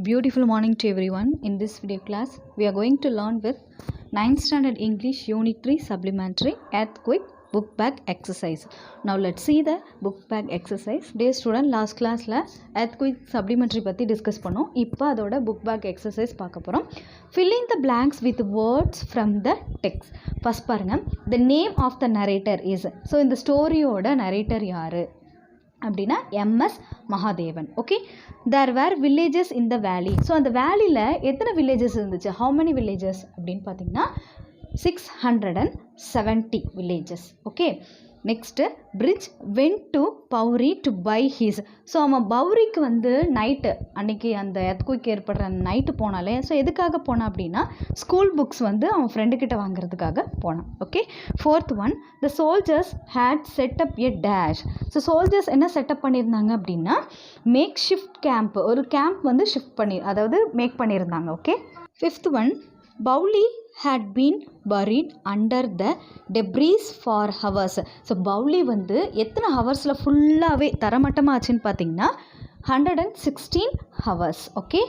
Beautiful morning to everyone. In this video class, we are going to learn with 9th standard English Unit 3 Supplementary Earthquake book bag exercise. Now let's see the book bag exercise. Dear student, last class la earthquake supplementary பத்தி discuss பண்ணோம். இப்போ அதோட book bag exercise பார்க்க போறோம். Fill in the blanks with words from the text. First பாருங்க, the name of the narrator is. So இந்த ஸ்டோரியோட narrator யாரு அப்படின்னா எம்எஸ் மகாதேவன். ஓகே, தேர் வேர் வில்லேஜஸ் இன் த வேலி. ஸோ அந்த வேலியில் எத்தனை வில்லேஜஸ் இருந்துச்சு? ஹவு மெனி வில்லேஜஸ் அப்படின்னு பார்த்தீங்கன்னா 670 villages. Okay, next Brij went to Pauri to buy his. So அவன் பௌரிக்கு வந்து நைட்டு அன்றைக்கி அந்த எர்த்குவேக் ஏற்படுற நைட்டு போனாலே, ஸோ எதுக்காக போனான் அப்படின்னா ஸ்கூல் புக்ஸ் வந்து அவன் ஃப்ரெண்டுக்கிட்ட வாங்குறதுக்காக போனான். Okay, fourth one, the soldiers had set up a dash. So soldiers என்ன செட்டப் பண்ணியிருந்தாங்க அப்படின்னா மேக் ஷிஃப்ட் கேம்ப், ஒரு கேம்ப் வந்து ஷிஃப்ட் பண்ணி அதாவது மேக் பண்ணியிருந்தாங்க. ஓகே, ஃபிஃப்த் ஒன், பவுலி had been buried under the debris for hours. So பவுலி வந்து எத்தனை ஹவர்ஸில் ஃபுல்லாகவே தரமட்டமாக ஆச்சுன்னு பார்த்தீங்கன்னா 116 hours. Okay,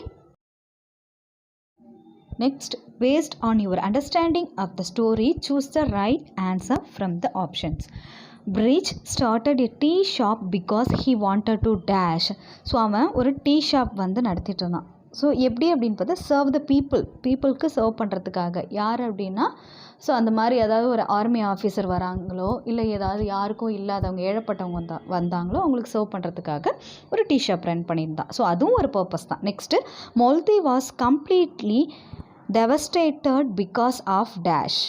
next, based on your understanding of the story, choose the right answer from the options. Bridge started a tea shop because he wanted to dash. So அவன் ஒரு டீ ஷாப் வந்து நடத்திட்டு இருந்தான். ஸோ எப்படி அப்படின்னு பார்த்தா serve the பீப்புளுக்கு serve பண்ணுறதுக்காக. யார் அப்படின்னா ஸோ அந்த மாதிரி ஏதாவது ஒரு ஆர்மி ஆஃபீஸர் வராங்களோ இல்லை ஏதாவது யாருக்கும் இல்லாதவங்க ஏழப்பட்டவங்க வந்தாங்களோ அவங்களுக்கு சர்வ் பண்ணுறதுக்காக ஒரு டீ ஷாப் ரன் பண்ணியிருந்தான். ஸோ அதுவும் ஒரு பர்பஸ் தான். Next, Molthi was completely devastated because of dash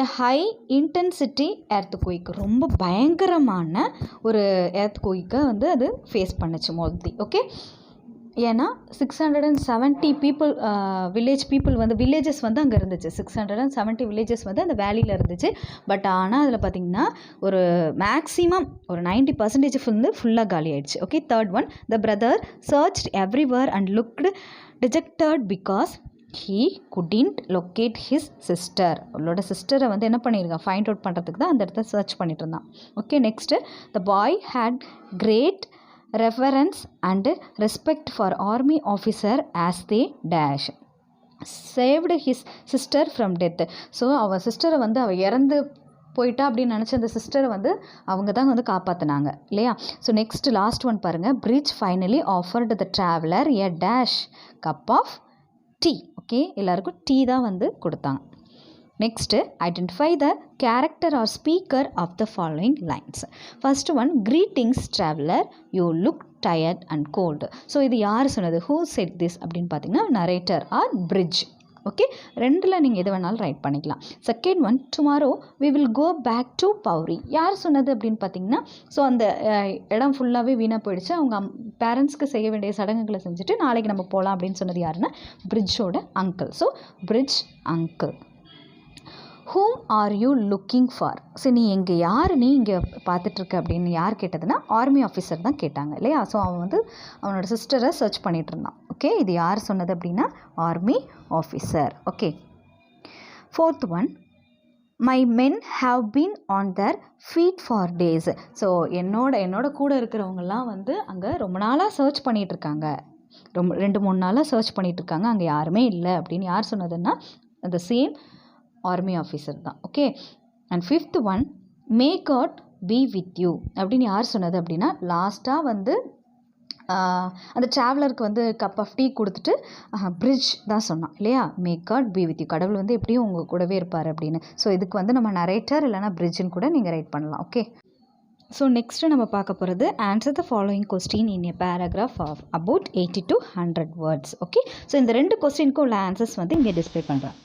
a high intensity earthquake. ரொம்ப பயங்கரமான ஒரு எர்த்குவேக்கை வந்து அது ஃபேஸ் பண்ணுச்சு மொல்தி. ஓகே, ஏன்னா 670 பீப்புள் வில்லேஜஸ் வந்து அங்கே இருந்துச்சு. 670 வில்லேஜஸ் வந்து அந்த வேலியில் இருந்துச்சு. பட் ஆனால் அதில் பார்த்திங்கன்னா ஒரு மேக்ஸிமம் ஒரு 90% வந்து ஃபுல்லாக காலி ஆயிடுச்சு. Okay, third one, the brother searched everywhere and looked dejected because he couldn't locate his sister. அவளோட சிஸ்டரை வந்து என்ன பண்ணியிருக்கான், ஃபைண்ட் அவுட் பண்ணுறதுக்கு தான் அந்த இடத்த சர்ச் பண்ணிட்டு இருந்தான். Okay, next, the boy had great reverence and respect for army officer as they dash saved his sister from death. So அவள் சிஸ்டரை வந்து அவள் இறந்து போயிட்டா அப்படின்னு நினச்ச அந்த சிஸ்டரை வந்து அவங்க தான் வந்து காப்பாற்றினாங்க இல்லையா. ஸோ நெக்ஸ்ட் லாஸ்ட் ஒன் பாருங்கள், Bridge finally offered the traveller a dash cup of tea. Okay, எல்லாருக்கும் டீ தான் வந்து கொடுத்தாங்க. Next, identify the character or speaker of the following lines. First one, greetings traveller, you look tired and cold. So இது யார் சொன்னது, who set this அப்படின்னு பார்த்தீங்கன்னா narrator R bridge. Okay, ரெண்டில் நீங்கள் எது வேணாலும் ரைட் பண்ணிக்கலாம். Second one, tomorrow we will go back to Pauri. யார் சொன்னது அப்படின்னு பார்த்தீங்கன்னா ஸோ அந்த இடம் ஃபுல்லாகவே வீணாக போயிடுச்சு, அவங்க பேரண்ட்ஸ்க்கு செய்ய வேண்டிய சடங்குகளை செஞ்சுட்டு நாளைக்கு நம்ம போகலாம் அப்படின்னு சொன்னது யாருன்னா பிரிட்ஜோட uncle. So Brij uncle. whom are you looking for? So நீ இங்கே யார் நீ இங்கே பார்த்துட்ருக்க அப்படின்னு யார் கேட்டதுன்னா ஆர்மி ஆஃபீஸர் தான் கேட்டாங்க இல்லையா. ஸோ அவன் வந்து அவனோட சிஸ்டரை சர்ச் பண்ணிகிட்டு இருந்தான். ஓகே, இது யார் சொன்னது அப்படின்னா army officer. Okay, fourth one, my men have been on their feet for days. So என்னோட கூட இருக்கிறவங்கெல்லாம் வந்து அங்கே ரொம்ப நாளாக சர்ச் பண்ணிகிட்ருக்காங்க, 2-3 நாளாக சர்ச் பண்ணிகிட்ருக்காங்க, அங்கே யாருமே இல்லை அப்படின்னு யார் சொன்னதுன்னா அந்த சேம் ஆர்மி ஆஃபீஸர் தான். Okay, and fifth one, may God be with you அப்படின்னு யார் சொன்னது அப்படின்னா லாஸ்ட்டாக வந்து அந்த ட்ராவலருக்கு வந்து கப் ஆஃப் டீ கொடுத்துட்டு பிரிட்ஜ் தான் சொன்னான் இல்லையா. May God be with you, கடவுள் வந்து எப்படியும் உங்கள் கூடவே இருப்பார் அப்படின்னு. ஸோ இதுக்கு வந்து நம்ம நரேட்டர் இல்லைனா பிரிட்ஜுன்னு கூட நீங்கள் ரைட் பண்ணலாம். ஓகே, ஸோ நெக்ஸ்ட்டு நம்ம பார்க்க போகிறது answer the following question in a paragraph of about 80 to 100 words. Okay, so இந்த 2 கொஸ்டினுக்கும் உள்ள ஆன்சர்ஸ் வந்து இங்கே டிஸ்பிளே பண்ணுறேன்.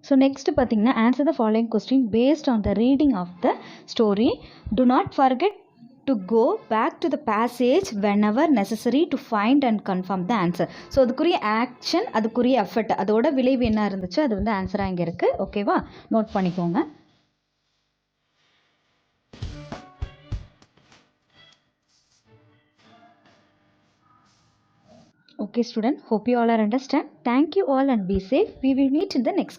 ஸோ நெக்ஸ்ட் பார்த்தீங்கன்னா answer the following question based on the reading of the story. Do not forget to go back to the passage whenever necessary to find and confirm the answer. So அதுக்குரிய action, அதுக்குரிய effort, அதோட விளைவு என்ன இருந்துச்சு, அது வந்து ஆன்சராக இங்கே இருக்குது. ஓகேவா, நோட் பண்ணிக்கோங்க. Okay student, hope you all are understand. Thank you all and be safe. We will meet in the next